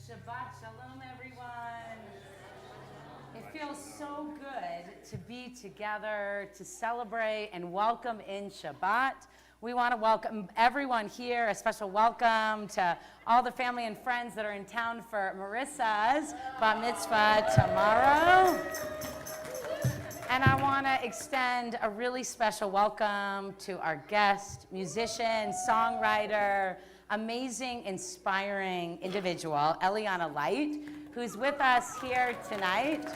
Shabbat Shalom, everyone. It feels so good to be together, to celebrate and welcome in Shabbat. We want to welcome everyone here, a special welcome to all the family and friends that are in town for Marissa's bat mitzvah tomorrow. And I want to extend a really special welcome to our guest, musician, songwriter, amazing, inspiring individual, Eliana Light, who's with us here tonight.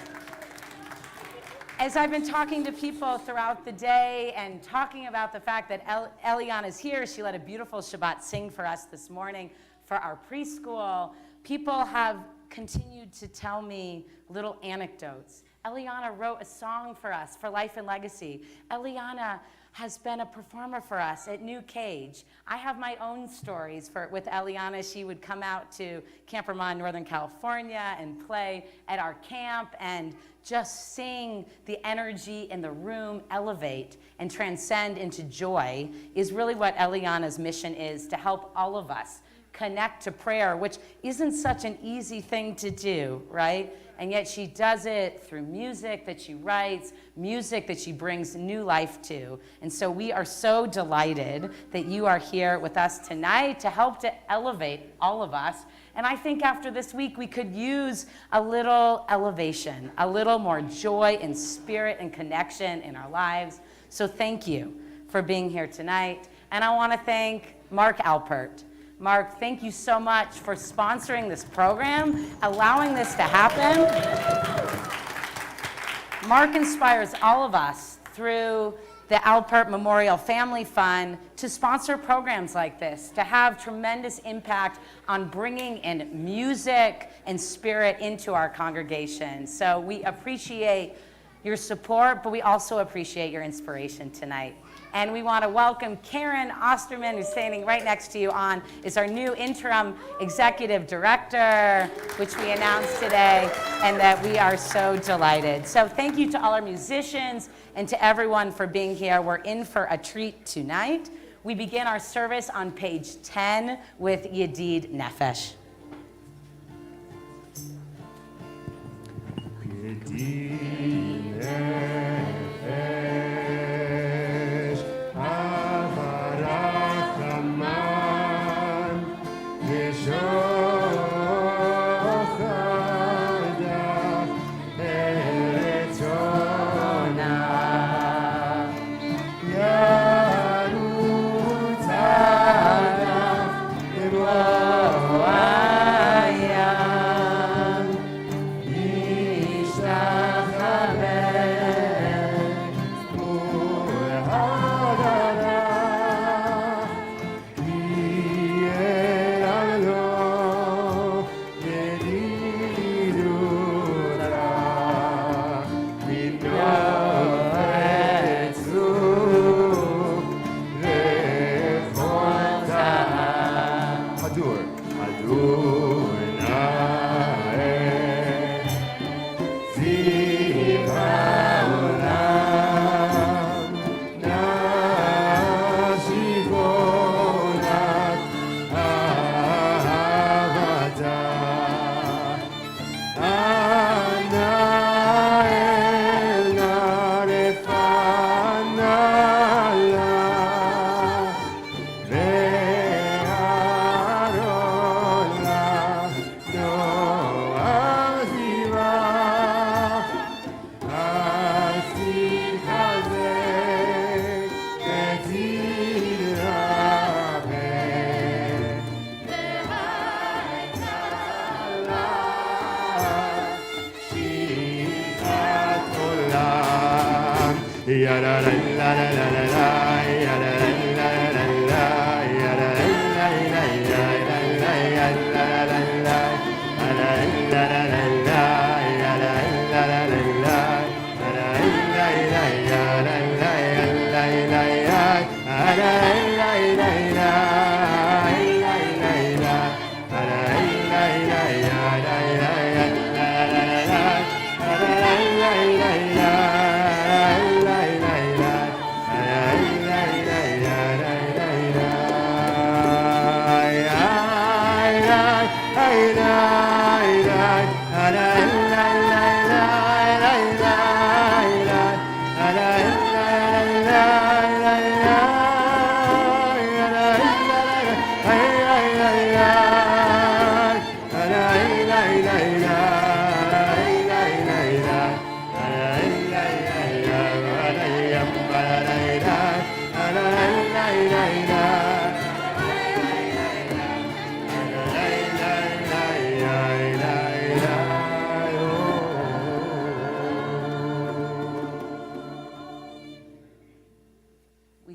As I've been talking to people throughout the day and talking about the fact that Eliana is here, she led a beautiful Shabbat sing for us this morning for our preschool. people have continued to tell me little anecdotes. Eliana wrote a song for us for Life and Legacy. Eliana has been a performer for us at New Cage. I have my own stories with Eliana. She would come out to Camp Vermont, Northern California, and play at our camp and just sing the energy in the room elevate and transcend into joy is really what Eliana's mission is, to help all of us connect to prayer, which isn't such an easy thing to do, right? And yet she does it through music that she writes, music that she brings new life to. And so we are so delighted that you are here with us tonight to help to elevate all of us. And I think after this week, we could use a little elevation, a little more joy and spirit and connection in our lives. So thank you for being here tonight. And I want to thank Mark Alpert. Mark, thank you so much for sponsoring this program, allowing this to happen. Mark inspires all of us through the Alpert Memorial Family Fund to sponsor programs like this, to have tremendous impact on bringing in music and spirit into our congregation. So we appreciate your support, but we also appreciate your inspiration tonight. And we want to welcome Karen Osterman, who's standing right next to you is our new interim executive director, which we announced today, and that we are so delighted. So thank you to all our musicians and to everyone for being here. We're in for a treat tonight. We begin our service on page 10 with Yedid Nefesh. Yedid Nefesh.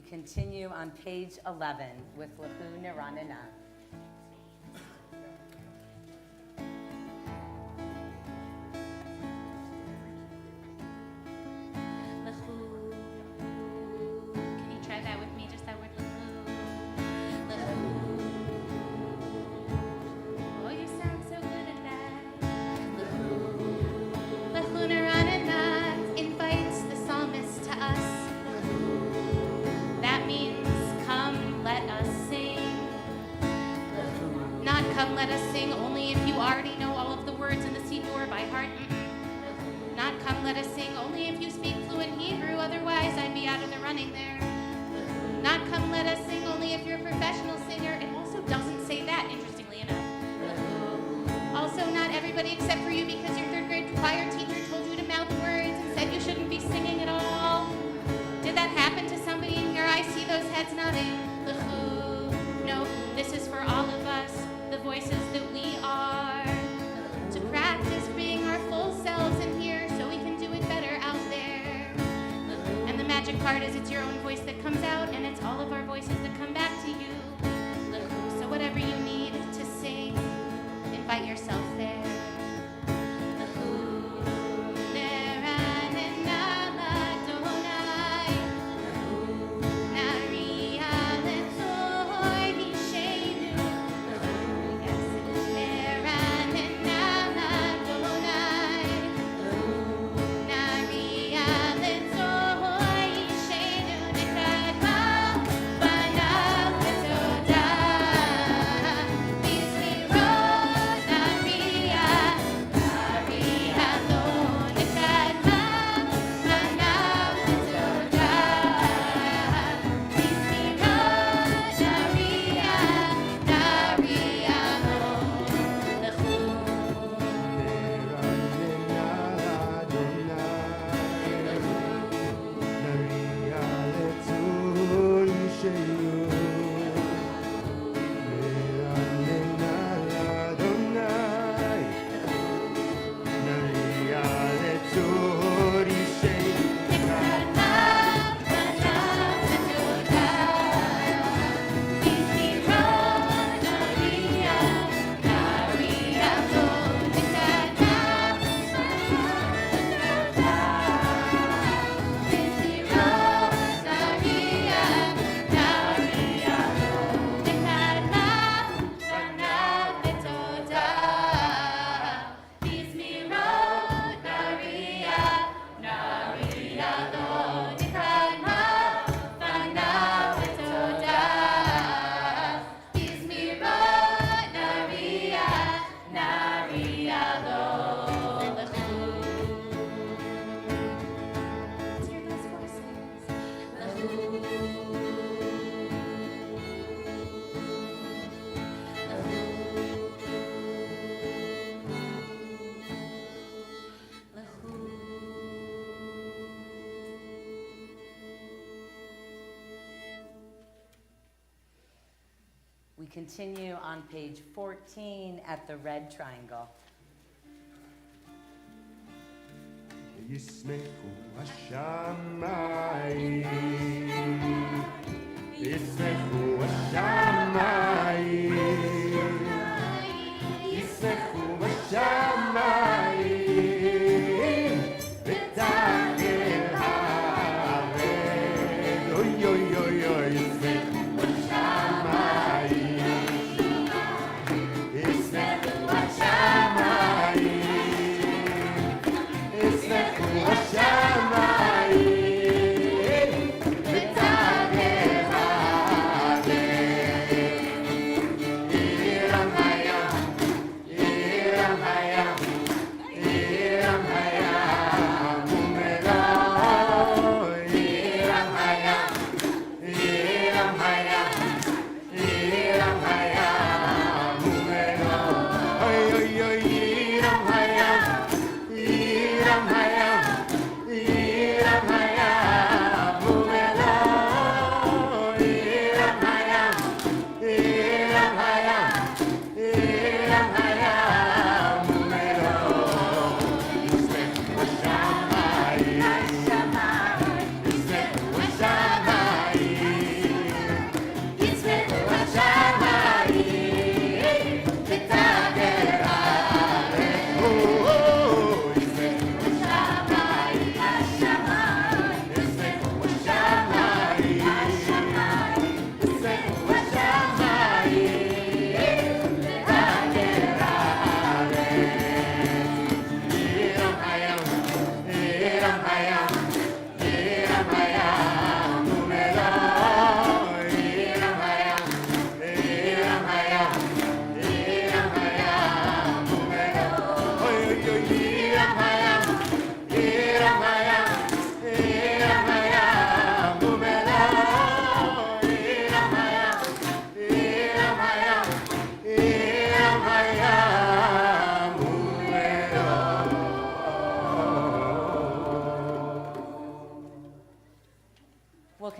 Continue on page 11 with Lahu Niranana. if you already know all of the words in the Siddur by heart. Not come let us sing only if you speak fluent Hebrew, otherwise I'd be out of the running there. Not come let us sing only if you're a professional singer. It also doesn't say that, interestingly enough. Also, not everybody except for you, because your third grade choir teacher told you to mouth words and said you shouldn't be singing at all. Did that happen to somebody in here? I see those heads nodding. No, this is for all of us, the voices that we are. To practice being our full selves in here so we can do it better out there. And the magic part is it's your own voice that comes out, and it's all of our voices that come back to you. So whatever you need to sing, invite yourself there. We continue on page 14 at the red triangle. ישמחו השמיים, ישמחו השמיים, ישמחו השמיים, ותגל הארץ. אוי אוי אוי אוי, ישמחו השמיים, ישמחו השמיים. השמיים ותגל הארץ.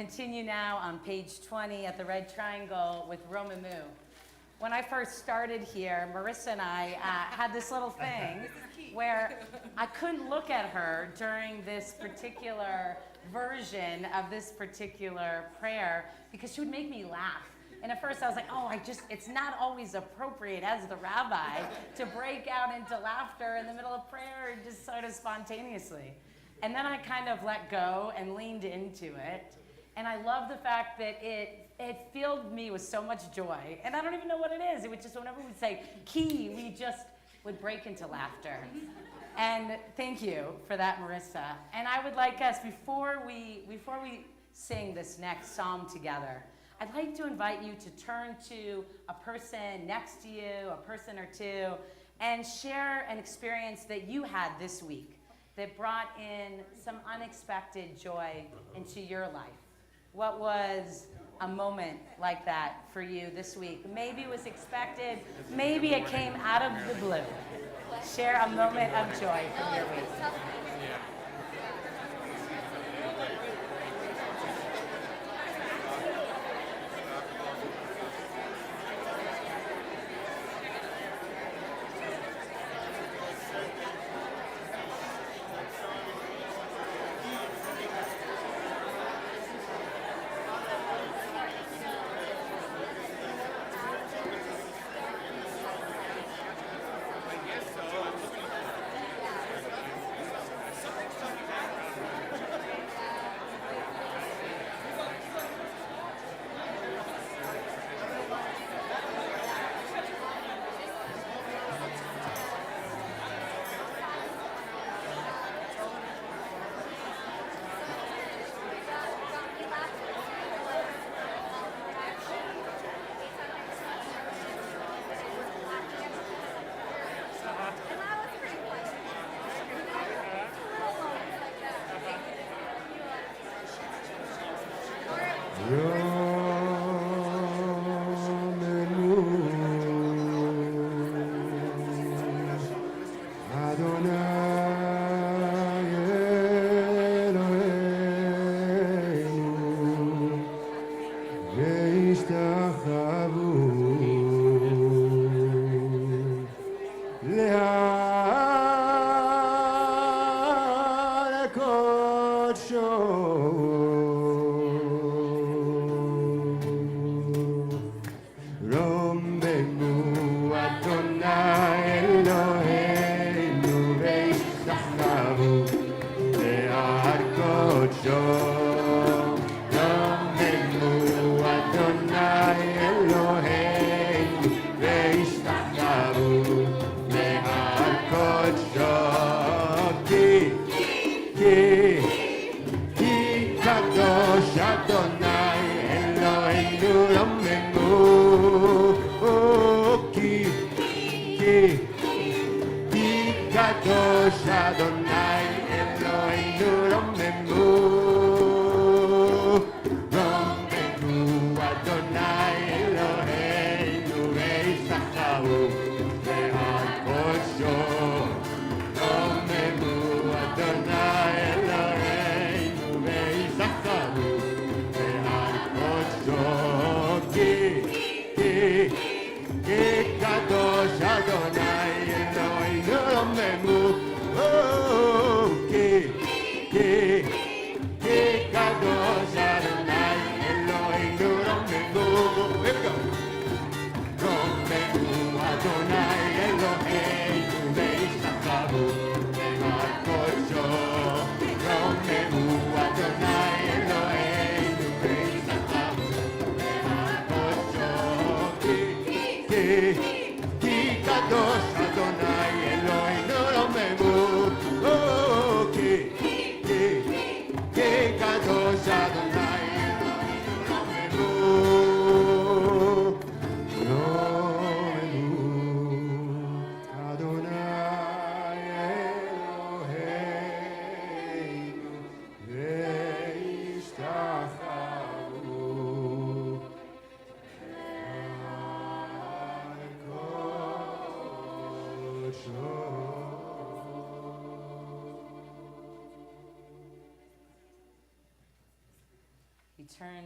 continue now on page 20 at the red triangle with Romamu. When I first started here, Marissa and I had this little thing where I couldn't look at her during this particular version of this particular prayer because she would make me laugh. And at first I was like, oh, it's not always appropriate as the rabbi to break out into laughter in the middle of prayer just sort of spontaneously. And then I kind of let go and leaned into it. And I love the fact that it filled me with so much joy. And I don't even know what it is. It would just, whenever we'd say key, we just would break into laughter. And thank you for that, Marissa. And I would like us, before we sing this next psalm together, I'd like to invite you to turn to a person next to you, a person or two, and share an experience that you had this week that brought in some unexpected joy into your life. What was a moment like that for you this week? Maybe it was expected, maybe it came out of the blue. Share a moment of joy from your week.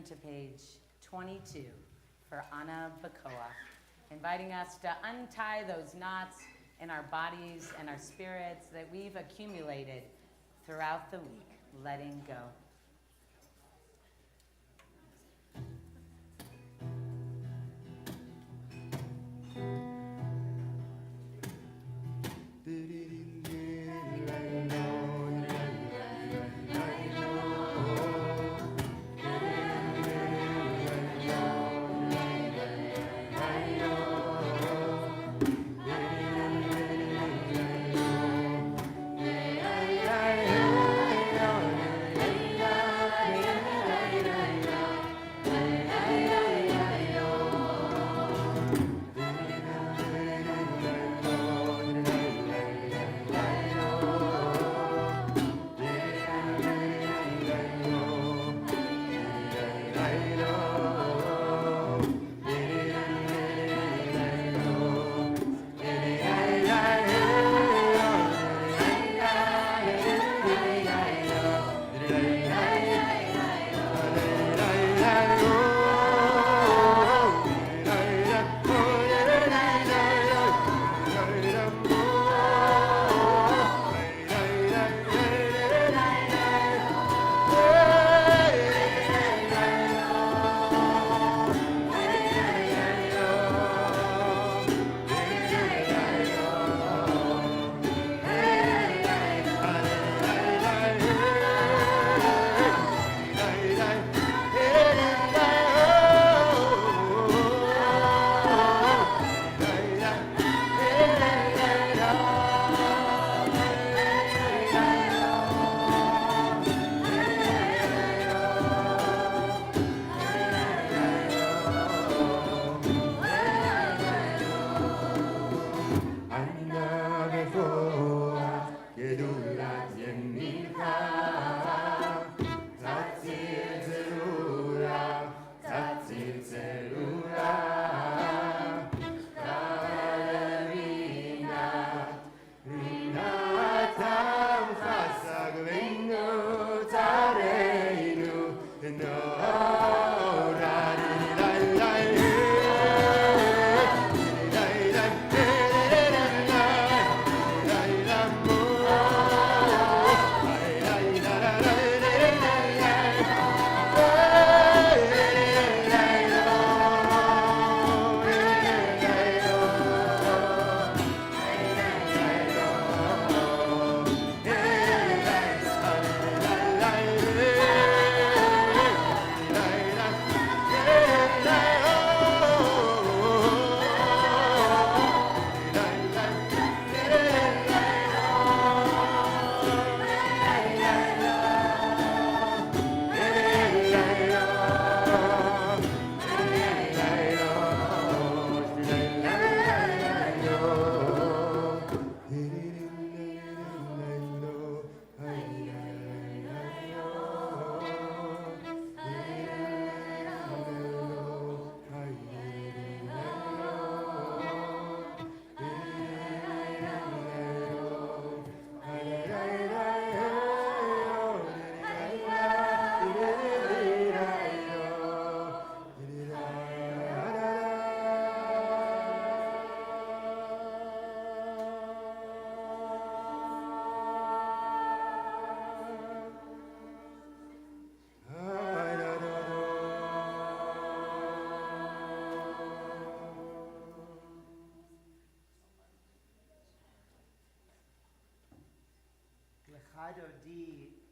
turn to page 22 for Ana Bacoa, inviting us to untie those knots in our bodies and our spirits that we've accumulated throughout the week, letting go.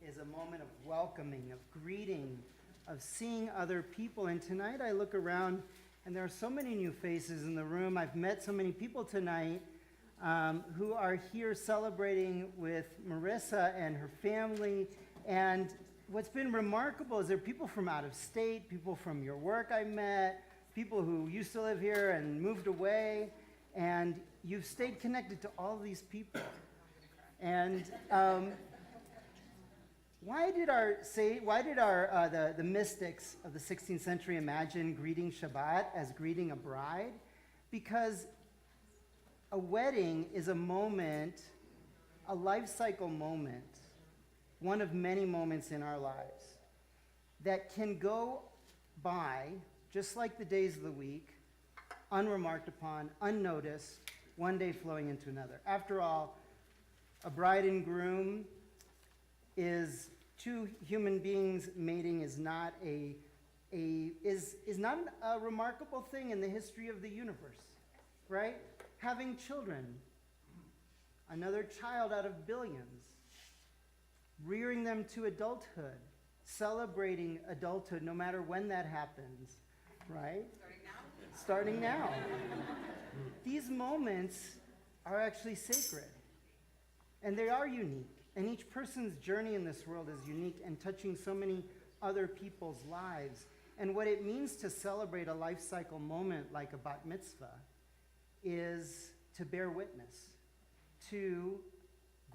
Is a moment of welcoming, of greeting, of seeing other people. And tonight I look around and there are so many new faces in the room. I've met so many people tonight who are here celebrating with Marissa and her family. And what's been remarkable is there are people from out of state, people from your work I met, people who used to live here and moved away. And you've stayed connected to all these people. And why did the mystics of the 16th century imagine greeting Shabbat as greeting a bride? Because a wedding is a moment, a life cycle moment, one of many moments in our lives that can go by, just like the days of the week, unremarked upon, unnoticed, one day flowing into another. After all, a bride and groom is two human beings mating is not a remarkable thing in the history of the universe, right? Having children, another child out of billions, rearing them to adulthood, celebrating adulthood no matter when that happens, right? Starting now. These moments are actually sacred, and they are unique. And each person's journey in this world is unique and touching so many other people's lives. And what it means to celebrate a life cycle moment like a bat mitzvah is to bear witness to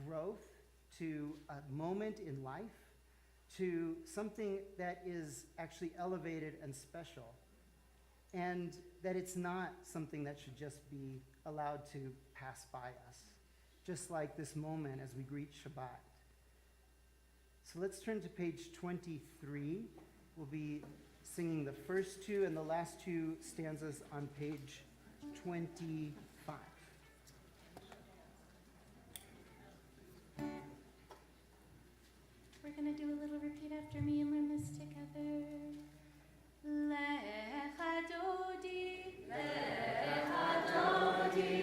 growth, to a moment in life, to something that is actually elevated and special. And that it's not something that should just be allowed to pass by us, just like this moment as we greet Shabbat. So let's turn to page 23. We'll be singing the first two and the last two stanzas on page 25. We're going to do a little repeat after me and learn this together. Lecha Dodi, Lecha Dodi,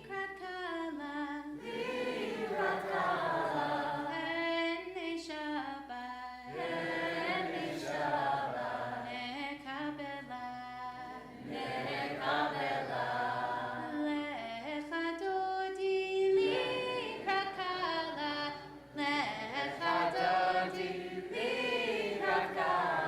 Likrat Kala, Likrat Kala, Ene Shabbat, Ene Shabbat, Nekabela, Nekabela, Lecha Dodi, Likrat Kala, Lecha Dodi, Likrat Kala.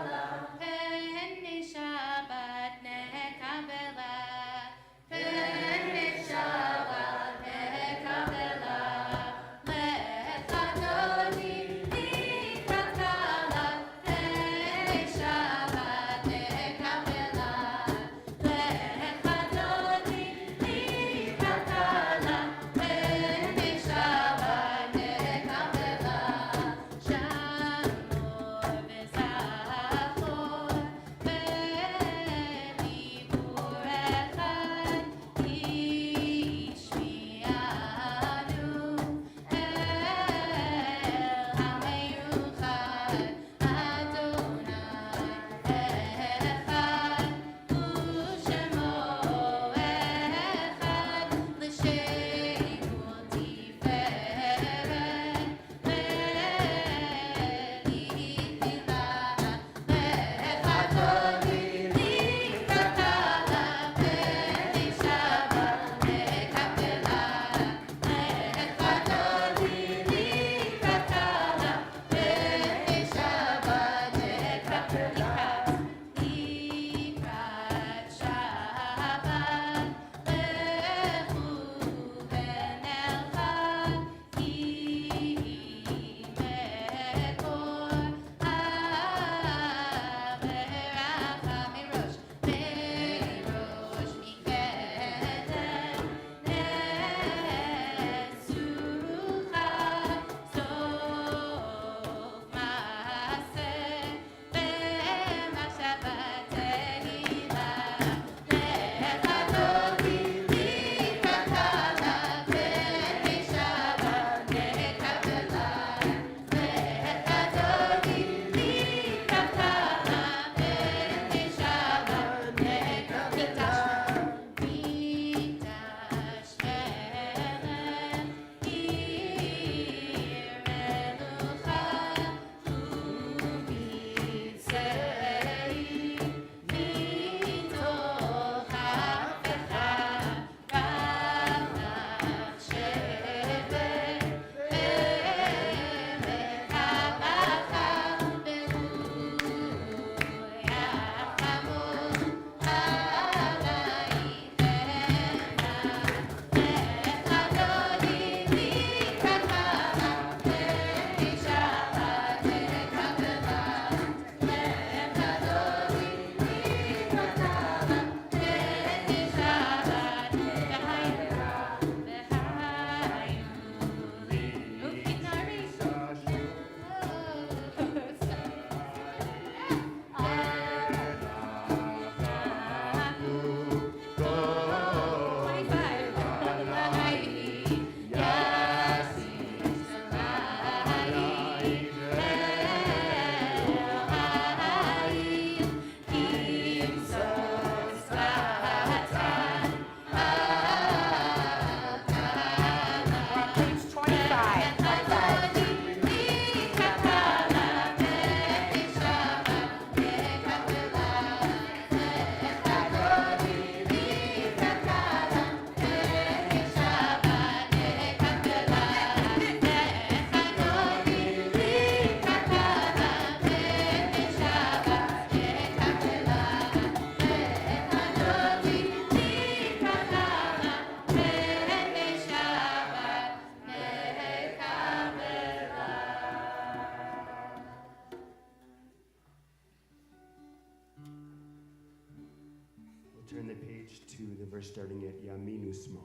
turn the page to the verse starting at Yaminu Smo.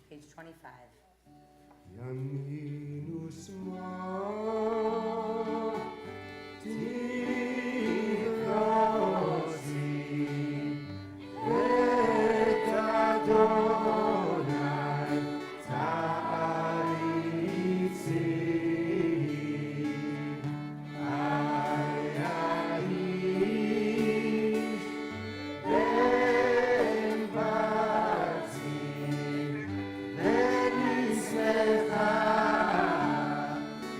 Page 25. Yaminu Smo Tikaosi Et Adonai Ta'aritzi Ayahish Ben Batzi Ben Yislecha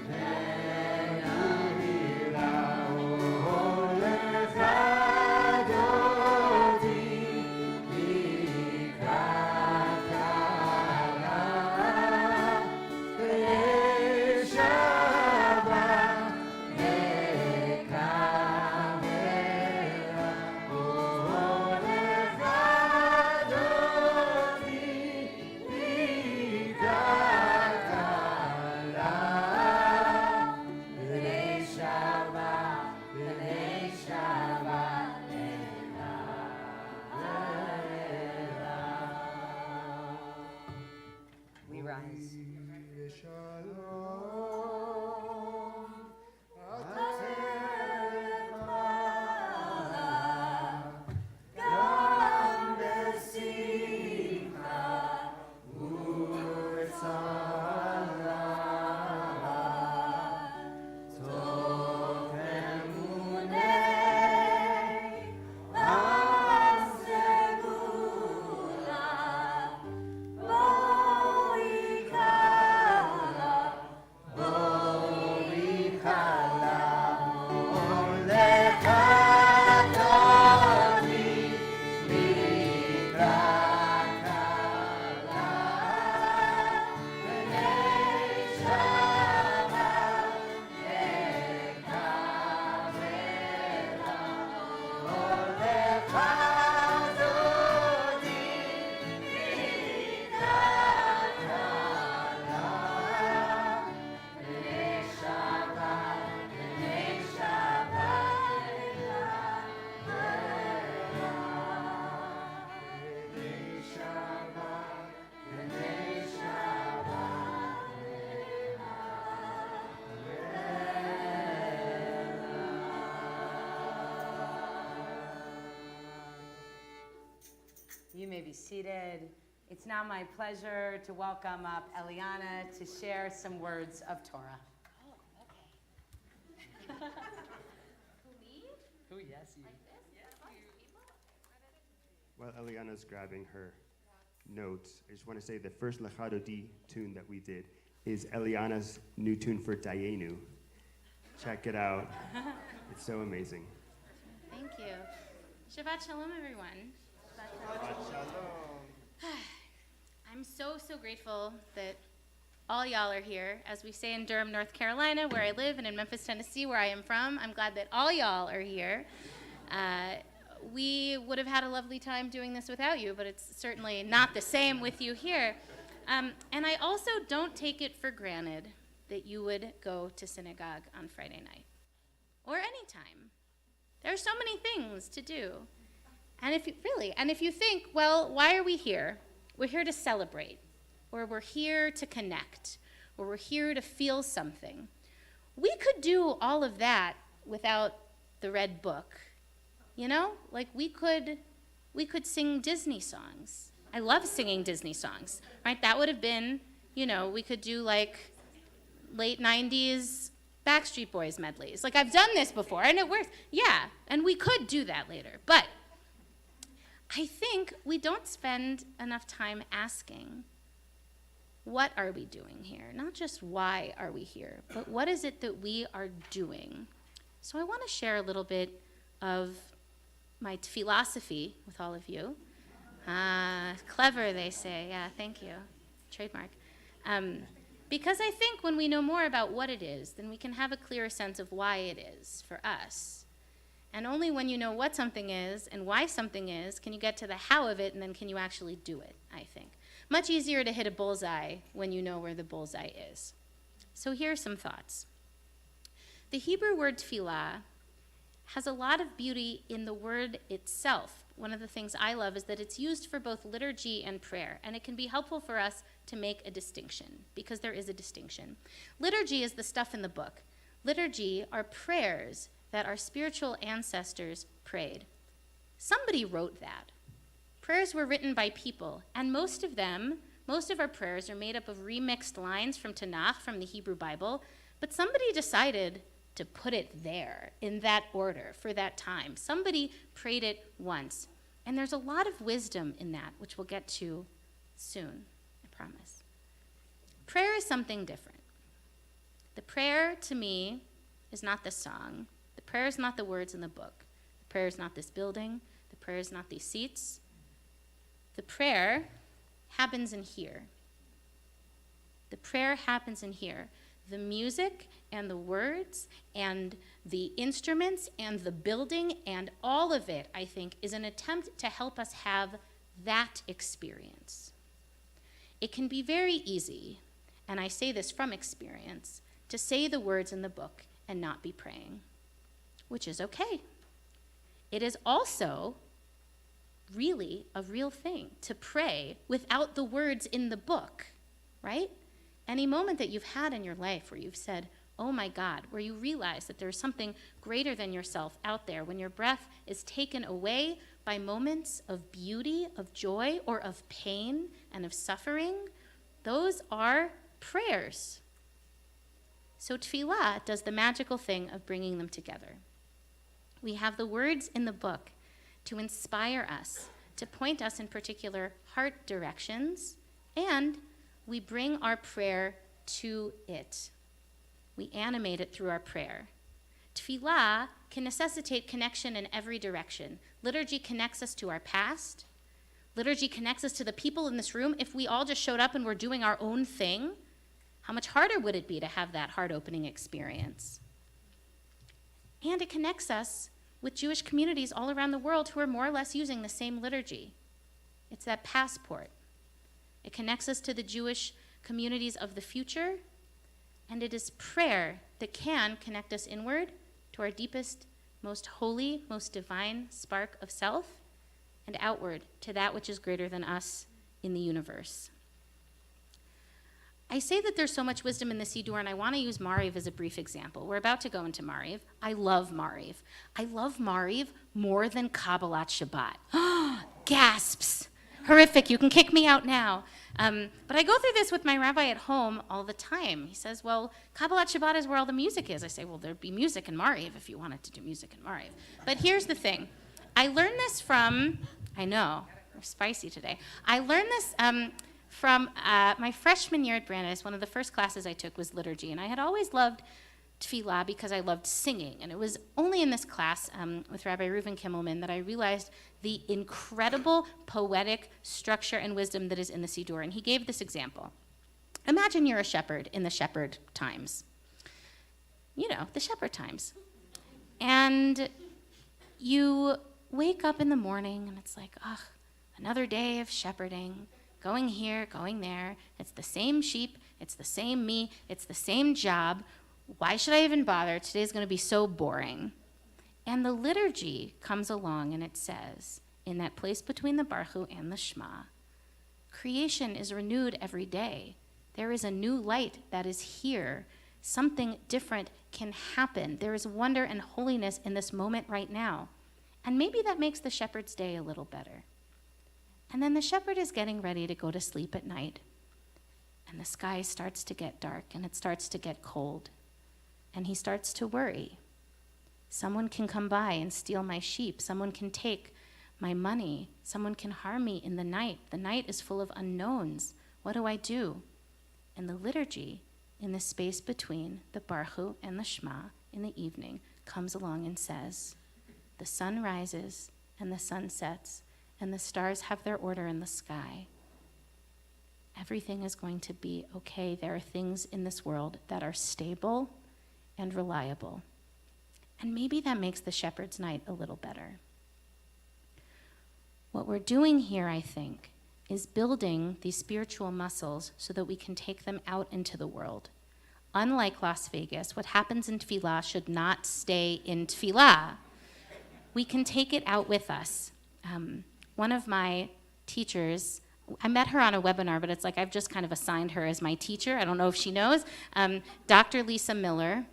Ben Ahira Olecha Dodi Likrat Hara B'nei Shabbat Lekavera Olecha Dodi Likrat Hara B'nei Shabbat B'nei Shabbat We rise. Shalom Gam besimcha u'tzara Tov emunei Asegula You may be seated. It's now my pleasure to welcome up Eliana to share some words of Torah. Who, yes, you. While Eliana's grabbing her notes, I just want to say the first Lechadodi tune that we did is Eliana's new tune for Dayenu. Check it out. It's so amazing. Thank you. Shabbat Shalom, everyone. I'm so grateful that all y'all are here. As we say in Durham, North Carolina, where I live, and in Memphis, Tennessee, where I am from, I'm glad that all y'all are here. We would have had a lovely time doing this without you, but it's certainly not the same with you here. And I also don't take it for granted that you would go to synagogue on Friday night or any time. There are so many things to do. And if you think, well, why are we here? We're here to celebrate, or we're here to connect, or we're here to feel something. We could do all of that without the red book. You know, like we could sing Disney songs. I love singing Disney songs, right? That would have been, we could do like late 90s Backstreet Boys medleys. Like I've done this before and it works. Yeah, and we could do that later. But I think we don't spend enough time asking, what are we doing here? Not just why are we here, but what is it that we are doing? So I want to share a little bit of my philosophy with all of you. Clever, they say. Yeah, thank you. Trademark. Because I think when we know more about what it is, then we can have a clearer sense of why it is for us. And only when you know what something is and why something is can you get to the how of it, and then can you actually do it, I think. Much easier to hit a bullseye when you know where the bullseye is. So here are some thoughts. The Hebrew word tefillah has a lot of beauty in the word itself, one of the things I love is that it's used for both liturgy and prayer, and it can be helpful for us to make a distinction, because there is a distinction. Liturgy is the stuff in the book. Liturgy are prayers that our spiritual ancestors prayed. Somebody wrote that. Prayers were written by people, and most of our prayers are made up of remixed lines from Tanakh, from the Hebrew Bible, but somebody decided to put it there in that order for that time. Somebody prayed it once, and there's a lot of wisdom in that, which we'll get to soon, I promise. Prayer is something different. The prayer, to me, is not the song. The prayer is not the words in the book. The prayer is not this building. The prayer is not these seats. The prayer happens in here. The prayer happens in here. The music and the words and the instruments and the building and all of it, I think, is an attempt to help us have that experience. It can be very easy, and I say this from experience, to say the words in the book and not be praying, which is okay. It is also really a real thing to pray without the words in the book, right? Any moment that you've had in your life where you've said, oh my God, where you realize that there's something greater than yourself out there, when your breath is taken away by moments of beauty, of joy, or of pain and of suffering, those are prayers. So tefillah does the magical thing of bringing them together. We have the words in the book to inspire us, to point us in particular heart directions, and we bring our prayer to it. We animate it through our prayer. Tefillah can necessitate connection in every direction. Liturgy connects us to our past. Liturgy connects us to the people in this room. If we all just showed up and were doing our own thing, how much harder would it be to have that heart-opening experience? And it connects us with Jewish communities all around the world who are more or less using the same liturgy. It's that passport. It connects us to the Jewish communities of the future, and it is prayer that can connect us inward to our deepest, most holy, most divine spark of self, and outward to that which is greater than us in the universe. I say that there's so much wisdom in the Siddur, and I want to use Mariv as a brief example. We're about to go into Mariv. I love Mariv. I love Mariv more than Kabbalat Shabbat. Gasps. Horrific. You can kick me out now. But I go through this with my rabbi at home all the time. He says, well, Kabbalat Shabbat is where all the music is. I say, well, there'd be music in Mariv if you wanted to do music in Mariv. But here's the thing. I learned this from, I know, we're spicy today. I learned this from my freshman year at Brandeis. One of the first classes I took was liturgy, and I had always loved tefillah because I loved singing. And it was only in this class with Rabbi Reuven Kimmelman that I realized the incredible poetic structure and wisdom that is in the Siddur. And he gave this example. Imagine you're a shepherd in the shepherd times. You know, the shepherd times. And you wake up in the morning and it's like, ugh, another day of shepherding, going here, going there. It's the same sheep, it's the same me, it's the same job. Why should I even bother? Today's going to be so boring. And the liturgy comes along and it says, in that place between the Baruch Hu and the Shema, creation is renewed every day. There is a new light that is here. Something different can happen. There is wonder and holiness in this moment right now. And maybe that makes the shepherd's day a little better. And then the shepherd is getting ready to go to sleep at night. And the sky starts to get dark and it starts to get cold. And he starts to worry. Someone can come by and steal my sheep. Someone can take my money. Someone can harm me in the night. The night is full of unknowns. What do I do? And the liturgy, in the space between the Baruch Hu and the Shema in the evening, comes along and says, the sun rises and the sun sets, and the stars have their order in the sky. Everything is going to be okay. There are things in this world that are stable and reliable. And maybe that makes the shepherd's night a little better. What we're doing here, I think, is building these spiritual muscles so that we can take them out into the world. Unlike Las Vegas, what happens in tefillah should not stay in tefillah. We can take it out with us. One of my teachers, I met her on a webinar, but it's like I've just kind of assigned her as my teacher. I don't know if she knows. Dr. Lisa Miller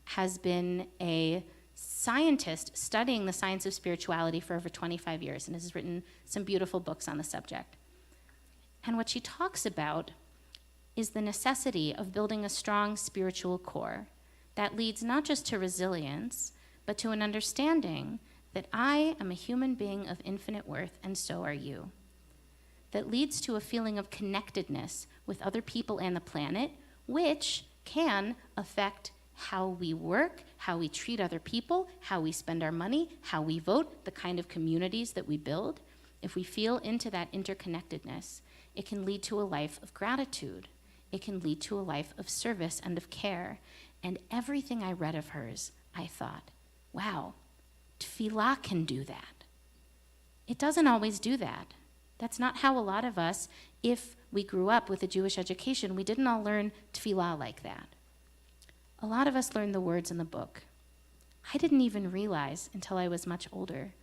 has been a scientist studying the science of spirituality for over 25 years and has written some beautiful books on the subject. And what she talks about is the necessity of building a strong spiritual core that leads not just to resilience, but to an understanding that I am a human being of infinite worth, and so are you. That leads to a feeling of connectedness with other people and the planet, which can affect how we work, how we treat other people, how we spend our money, how we vote, the kind of communities that we build. If we feel into that interconnectedness, it can lead to a life of gratitude. It can lead to a life of service and of care. And everything I read of hers, I thought, wow, tefillah can do that. It doesn't always do that. That's not how a lot of us, if we grew up with a Jewish education, we didn't all learn tefillah like that. A lot of us learned the words in the book. I didn't even realize until I was much older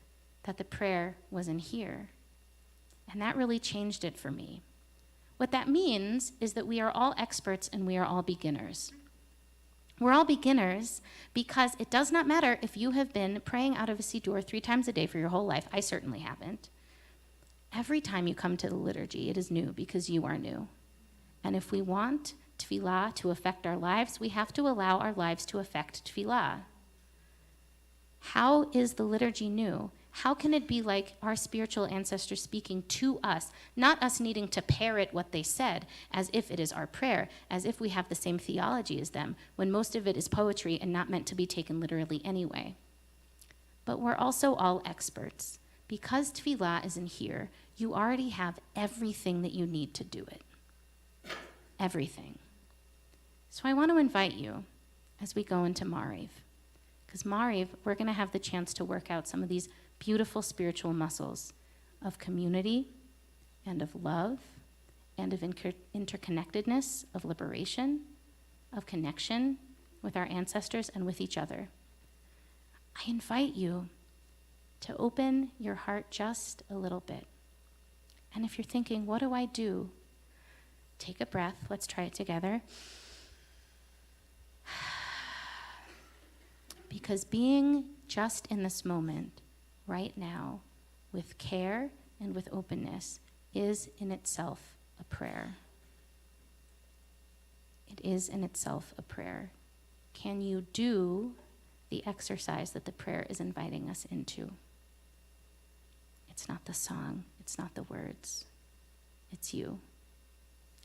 that the prayer was in here. And that really changed it for me. What that means is that we are all experts and we are all beginners. We're all beginners because it does not matter if you have been praying out of a siddur 3 times a day for your whole life. I certainly haven't. Every time you come to the liturgy, it is new because you are new. And if we want tefillah to affect our lives, we have to allow our lives to affect tefillah. How is the liturgy new? How can it be like our spiritual ancestors speaking to us, not us needing to parrot what they said as if it is our prayer, as if we have the same theology as them, when most of it is poetry and not meant to be taken literally anyway? But we're also all experts. Because tefillah is in here, you already have everything that you need to do it. Everything. So I want to invite you as we go into Mariv. Because Mariv, we're going to have the chance to work out some of these beautiful spiritual muscles of community and of love and of interconnectedness, of liberation, of connection with our ancestors and with each other. I invite you to open your heart just a little bit. And if you're thinking, what do I do? Take a breath. Let's try it together. Because being just in this moment, right now, with care and with openness, is in itself a prayer. It is in itself a prayer. Can you do the exercise that the prayer is inviting us into? It's not the song, it's not the words, it's you.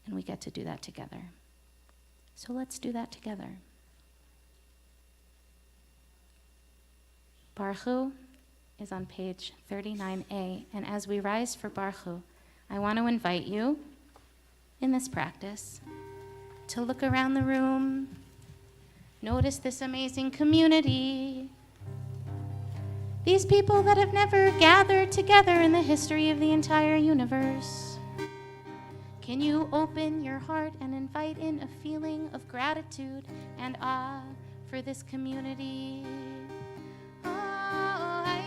And we get to do that together. So let's do that together. Baruch Hu is on page 39a, and as we rise for Baruch Hu, I want to invite you in this practice to look around the room, notice this amazing community, these people that have never gathered together in the history of the entire universe. Can you open your heart and invite in a feeling of gratitude and awe for this community? Hi,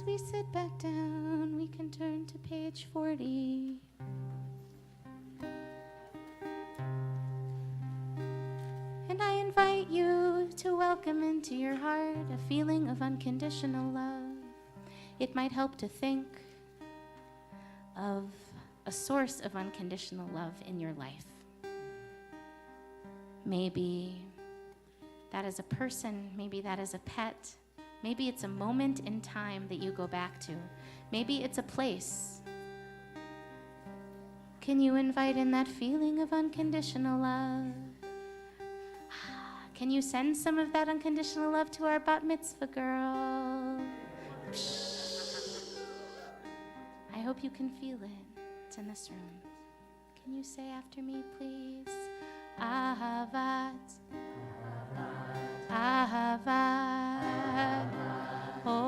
as we sit back down, we can turn to page 40. And I invite you to welcome into your heart a feeling of unconditional love. It might help to think of a source of unconditional love in your life. Maybe that is a person, maybe that is a pet, maybe it's a moment in time that you go back to, maybe it's a place. Can you invite in that feeling of unconditional love? Can you send some of that unconditional love to our bat mitzvah girl? I hope you can feel it. It's in this room. Can you say after me, please? Ahavat, Ahavat, Olam.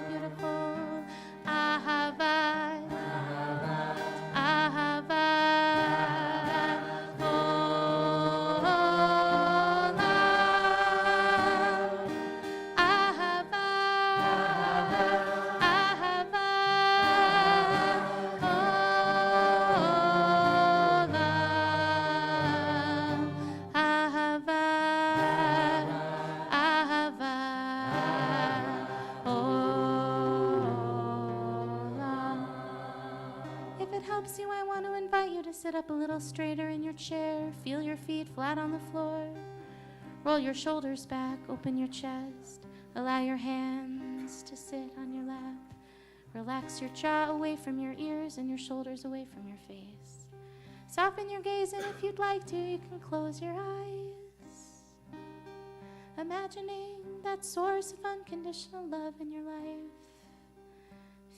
Beautiful. Ahavat, Ahavat, Olam. Ahavat, Ahavat, Olam. Ahavat, Ahavat, Olam. If it helps you, I want to invite you to sit up a little straighter in your chair. Feel your feet flat on the floor. Roll your shoulders back, open your chest. Allow your hands to sit on your lap. Relax your jaw away from your ears and your shoulders away from your face. Soften your gaze, and if you'd like to, you can close your eyes. Imagining that source of unconditional love in your life.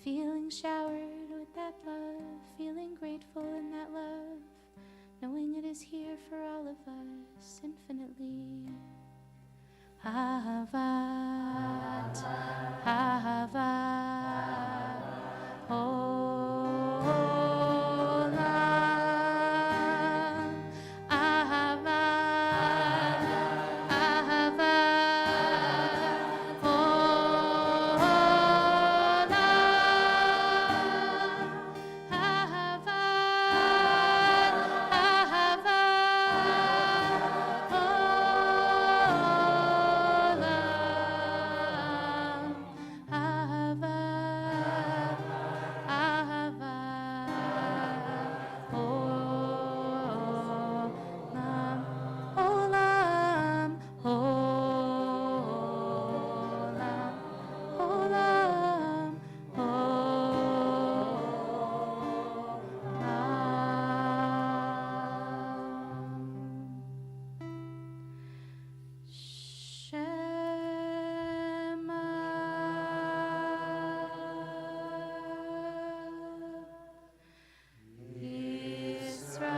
Feeling showered with that love, feeling grateful in that love, knowing it is here for all of us infinitely. Ahavat, Ahavat, Olam. Ahavat, Ahavat, Olam. Ahavat, Ahavat, Olam. Ahavat, Ahavat, Olam. Olam, Olam, Olam. Shema Yisrael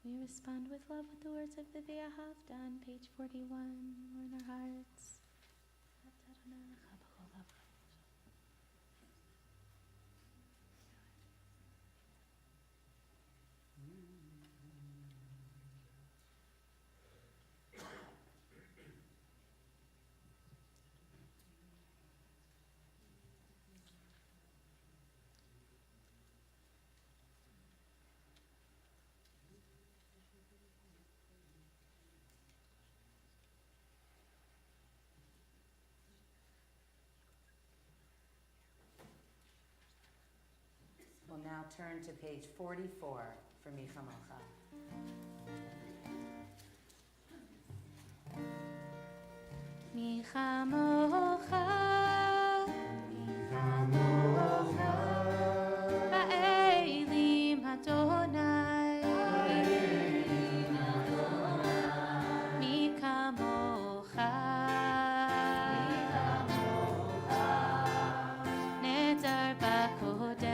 We respond with love with the words of the V'ahavta on page 41. We're in our hearts. We'll now turn to page 44 for Michamocha. מי כמוך באלים אדוני מי כמוך נדר בקודש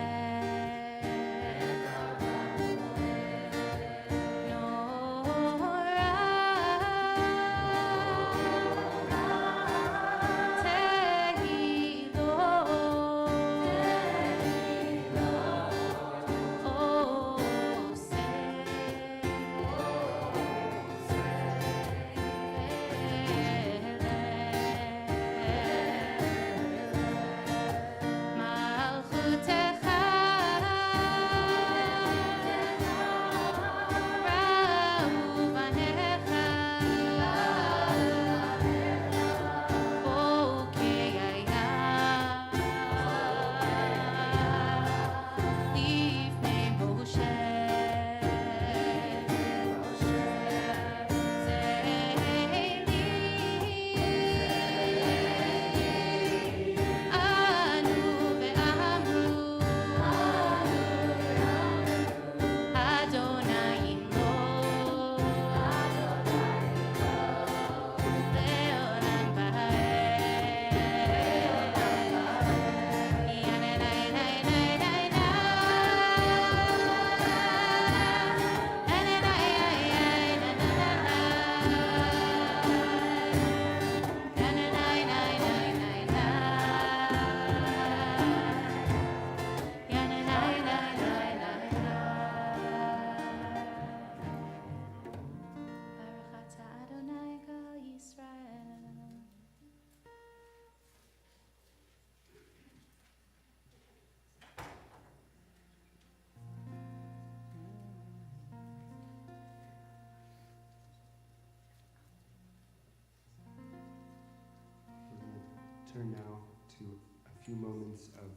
Turn now to a few moments of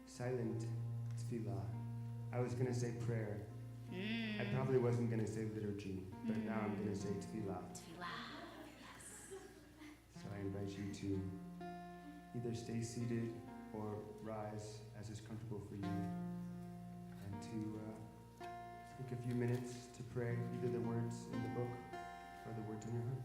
silent tefillah. I was going to say prayer. I probably wasn't going to say liturgy, but now I'm going to say tefillah. So I invite you to either stay seated or rise as is comfortable for you, and to take a few minutes to pray either the words in the book or the words in your heart.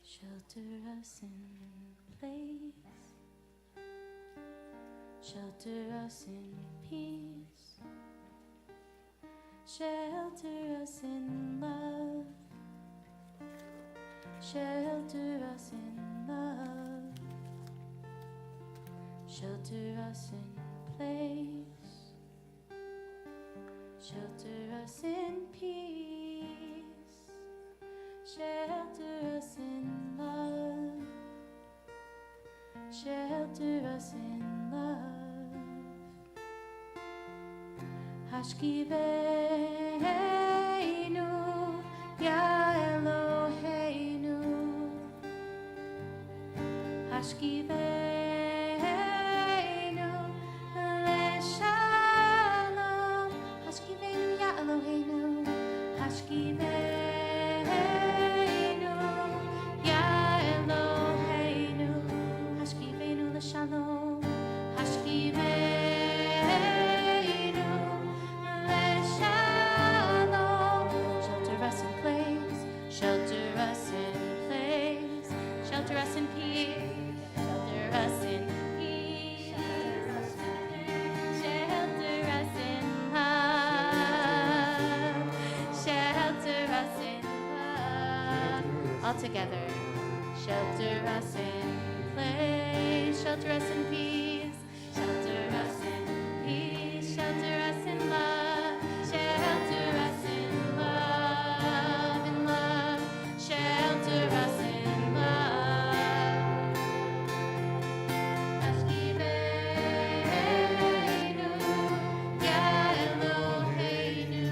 Shelter us in place, Shelter us in peace. Shelter us in love. Shelter us in love. Shelter us in place. Shelter us in peace. Shelter us in love. Shelter us in love. Hashkiveinu, Ya Eloheinu. Hashkiveinu leshalom. Hashkiveinu, Ya Eloheinu. Hashkiveinu, Ya Eloheinu. Hashkiveinu leshalom. Hashkiveinu leshalom. Shelter us in place. Shelter us in place. Shelter us in peace. Shelter us in peace. Shelter us in love. Shelter us in love. All together. Shelter us in place. Shelter us in peace. Shelter us in peace. Shelter us in love. Shelter us in love. In love. Shelter us in love. Hashkiveinu, Ya Eloheinu.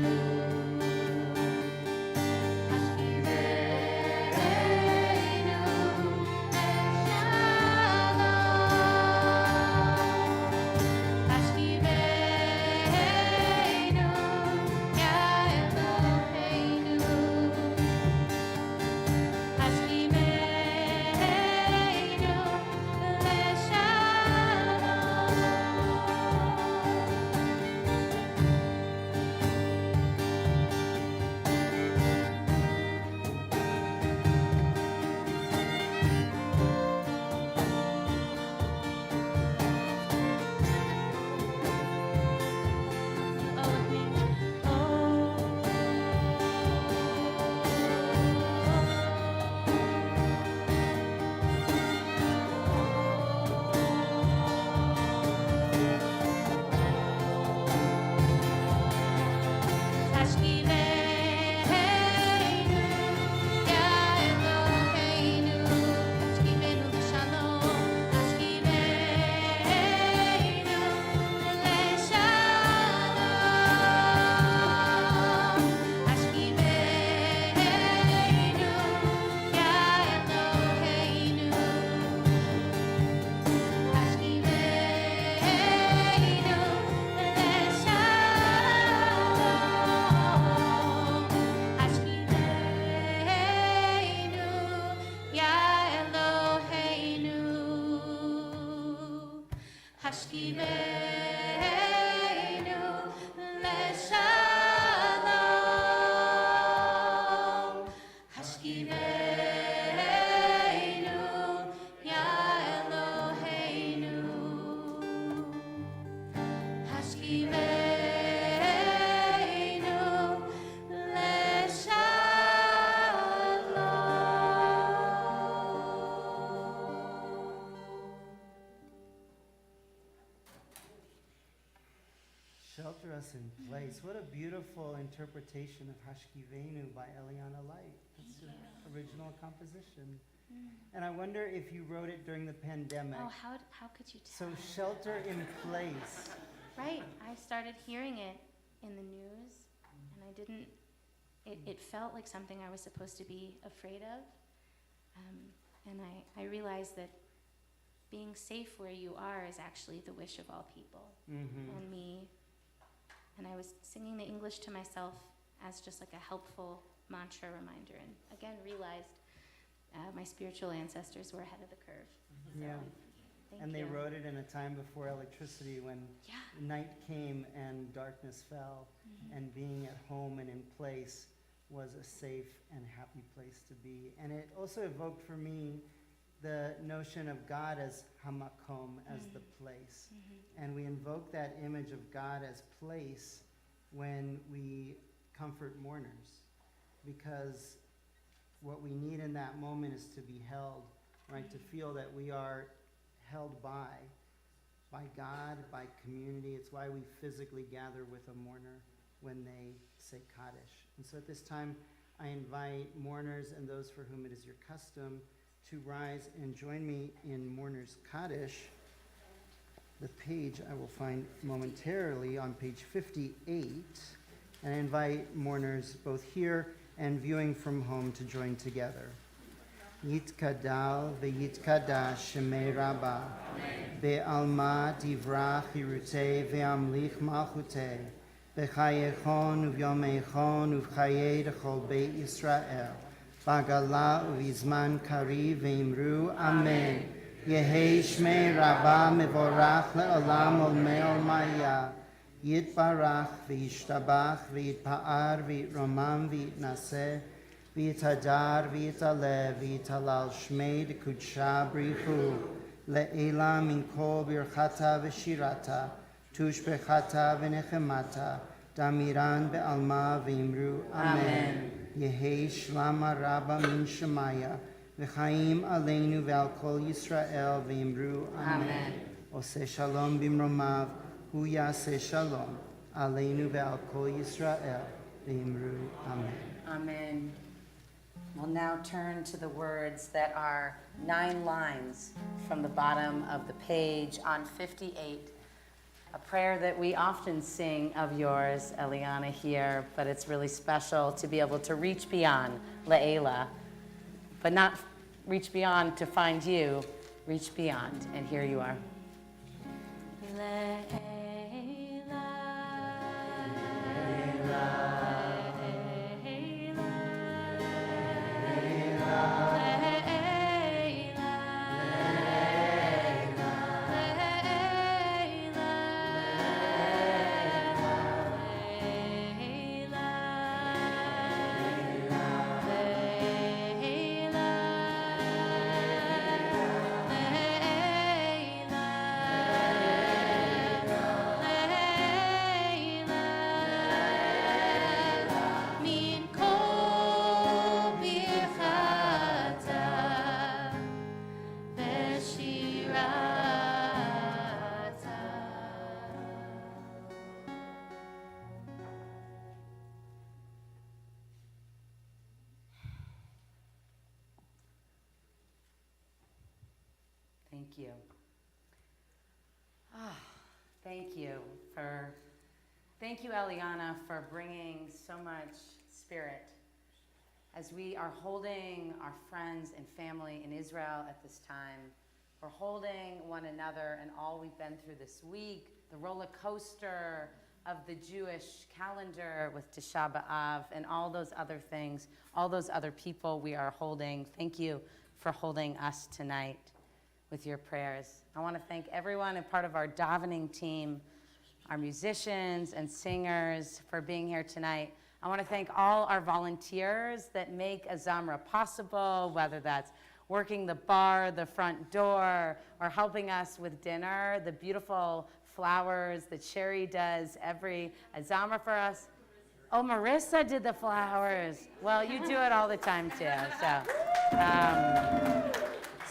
Hashkiveinu, leshalom. Hashkiveinu, Ya Eloheinu. Hashkiveinu, leshalom. Oh, with me. Hashkiveinu, Ya Eloheinu. Hashkiveinu leshalom. Hashkiveinu leshalom. Hashkiveinu, Ya Eloheinu. Hashkiveinu leshalom. Hashkiveinu, Ya Eloheinu. Hashkiveinu leshalom. Hashkiveinu, Ya Eloheinu. Hashkiveinu leshalom. Shelter us in place. What a beautiful interpretation of Hashkiveinu by Eliana Light. That's an original composition. And I wonder if you wrote it during the pandemic. Oh, how could you So tell? shelter in place. Right. I started hearing it in the news, and I didn't. It felt like something I was supposed to be afraid of, and I realized that being safe where you are is actually the wish of all people, and me. And I was singing the English to myself as just like a helpful mantra reminder, and again realized my spiritual ancestors were ahead of the curve. Yeah. Thank And they you. wrote it in a time before electricity when Yeah. night came and darkness fell, and being at home and in place was a safe and happy place to be. And it also evoked for me the notion of God as hamakom, as the place. And we invoke that image of God as place when we comfort mourners, because what we need in that moment is to be held, right? To feel that we are held by God, by community. It's why we physically gather with a mourner when they say Kaddish. And so at this time, I invite mourners and those for whom it is your custom to rise and join me in Mourner's Kaddish. The page I will find momentarily on page 58. And I invite mourners both here and viewing from home to join together. Yitkadal ve'yitkadash shemei Rabbah be'alma divrach hirutei ve'amlich malchutei b'chayechon uvyomeichon uv'chayei d'chol beit Yisrael b'gala uv'izman kari ve'imru amen. Yehei shmei Rabbah mevorach le'olam olmei olmaya Yitbarach v'yishtabach v'yitpa'ar v'yitromam v'yitnaseh v'yitadar v'yitaleh v'yitalal shmei d'kudsha brichu le'ela min kol birchata v'shirata tushbechata v'nechemata damiran be'alma v'imru amen. Yehei shlama rabba min shemaya v'chaim aleinu ve'al kol Yisrael v'imru amen. Oseh shalom bimromav Hu yaseh shalom aleinu ve'al kol Yisrael v'imru amen. Amen. We'll now turn to the words that are 9 lines from the bottom of the page on 58. A prayer that we often sing of yours, Eliana, here, but it's really special to be able to reach beyond Le'ela, but not reach beyond to find you, reach beyond, and here you are. Thank you. Thank you, Eliana, for bringing so much spirit as we are holding our friends and family in Israel at this time. We're holding one another and all we've been through this week, the roller coaster of the Jewish calendar with Tisha B'Av and all those other things, all those other people we are holding. Thank you for holding us tonight with your prayers. I want to thank everyone and part of our davening team, our musicians and singers for being here tonight. I want to thank all our volunteers that make Azamra possible, whether that's working the bar, the front door, or helping us with dinner, the beautiful flowers that Sherry does every Azamra for us. Oh, Marissa did the flowers. Well, you do it all the time too.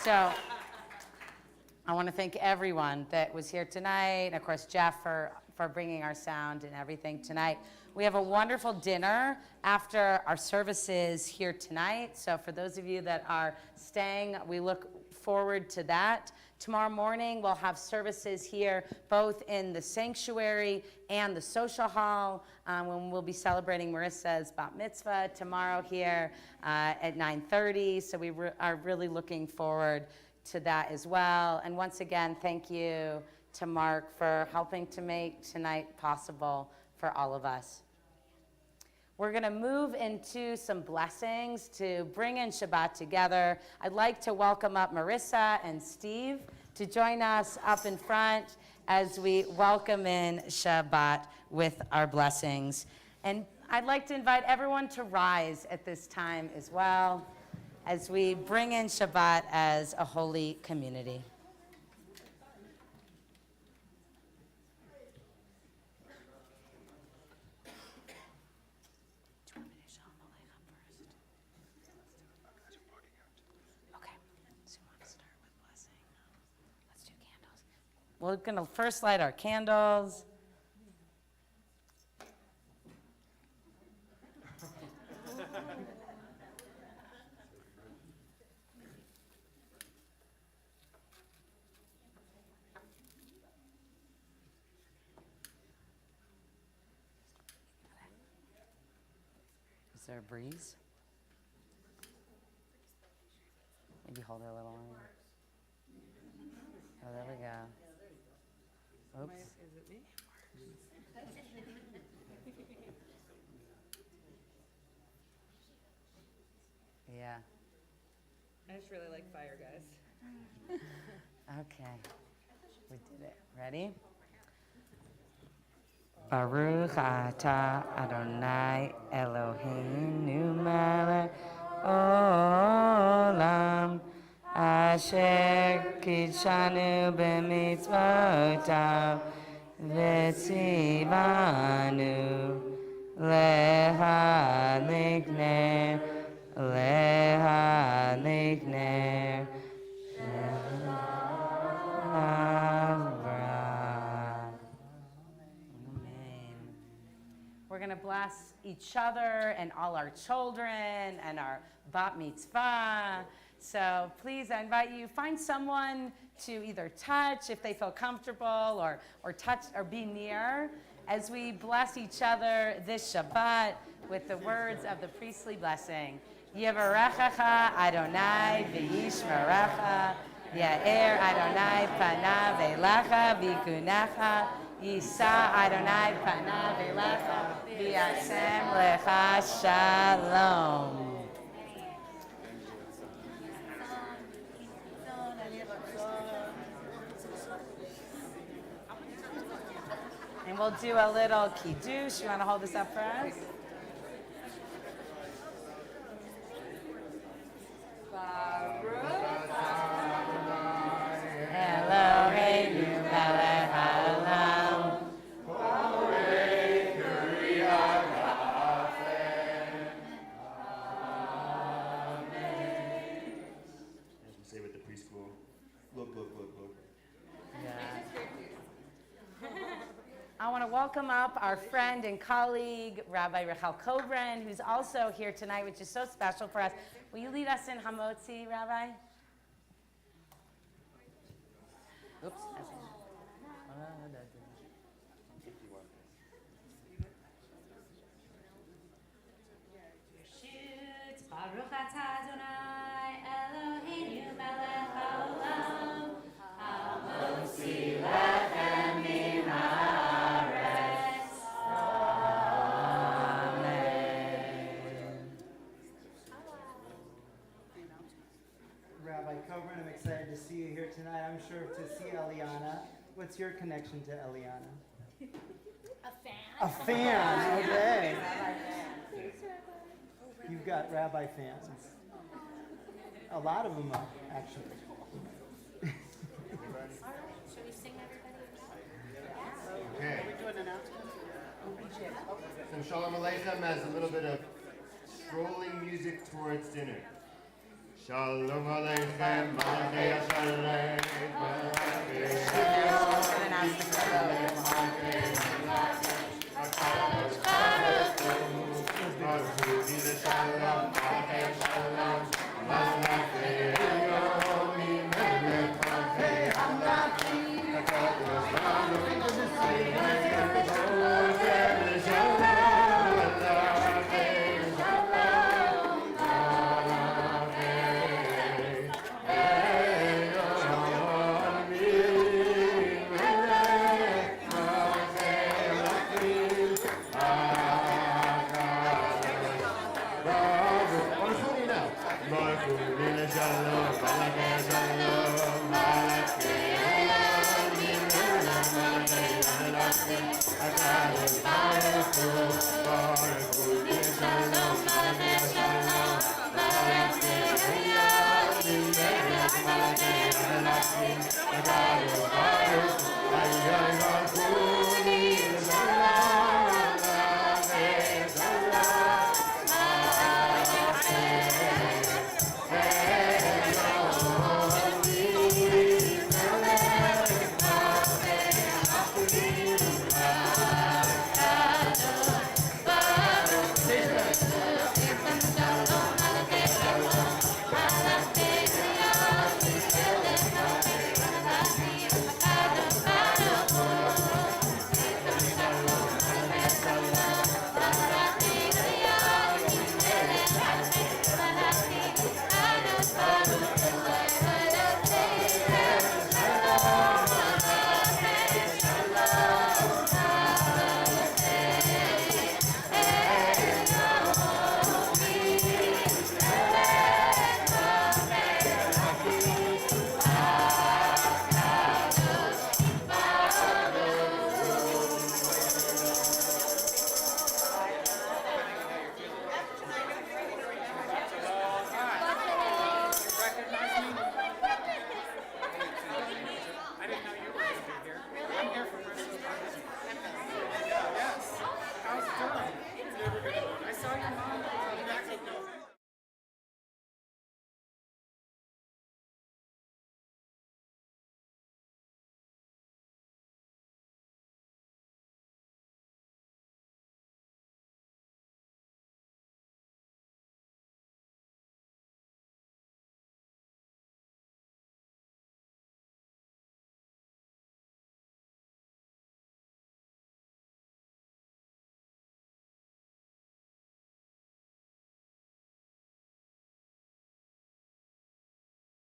So I want to thank everyone that was here tonight, and of course Jeff for bringing our sound and everything tonight. We have a wonderful dinner after our services here tonight. So for those of you that are staying, we look forward to that. Tomorrow morning, we'll have services here, both in the sanctuary and the social hall, when we'll be celebrating Marissa's bat mitzvah tomorrow here at 9:30. So we are really looking forward to that as well. And once again, thank you to Mark for helping to make tonight possible for all of us. We're going to move into some blessings to bring in Shabbat together. I'd like to welcome up Marissa and Steve to join us up in front as we welcome in Shabbat with our blessings. And I'd like to invite everyone to rise at this time as well. as we bring in Shabbat as a holy community. Okay, so you want to start with blessing? Let's do candles. We're going to first light our candles. Is there a breeze? Maybe hold it a little longer. Oh, there we go. Oops. Is it me? Yeah. I just really like fire, guys. Okay. We did it. Ready? Baruch atah Adonai Eloheinu melech olam asher kidshanu b'mitzvotav v'tzivanu lehadlik ner We're going to bless each other and all our children and our bat mitzvah. So please, I invite you, find someone to either touch if they feel comfortable or touch or be near as we bless each other this Shabbat with the words of the priestly blessing. Yevarechecha Adonai v'yishmerecha, Ya'er Adonai panav elecha v'yikunecha, Yisa Adonai panav elecha v'yasem lecha shalom. And we'll do a little kiddush. You want to hold this up for us? Eloheinu melech haolam. As we say with the preschool, look. I want to welcome up our friend and colleague, Rabbi Rachel Kovren, who's also here tonight, which is so special for us. Will you lead us in Hamotzi, Rabbi? Oops. Baruch atah Adonai Eloheinu melech haolam hamotzi lechem min haaretz. Rabbi Coburn, I'm excited to see you here tonight. I'm sure to see Eliana. What's your connection to Eliana? A fan. A fan, okay. You've got rabbi fans. A lot of them, actually. Should we sing everybody? Okay. So Shalom Aleichem as a little bit of strolling music towards dinner. Shalom Aleichem, Malachei Shalom.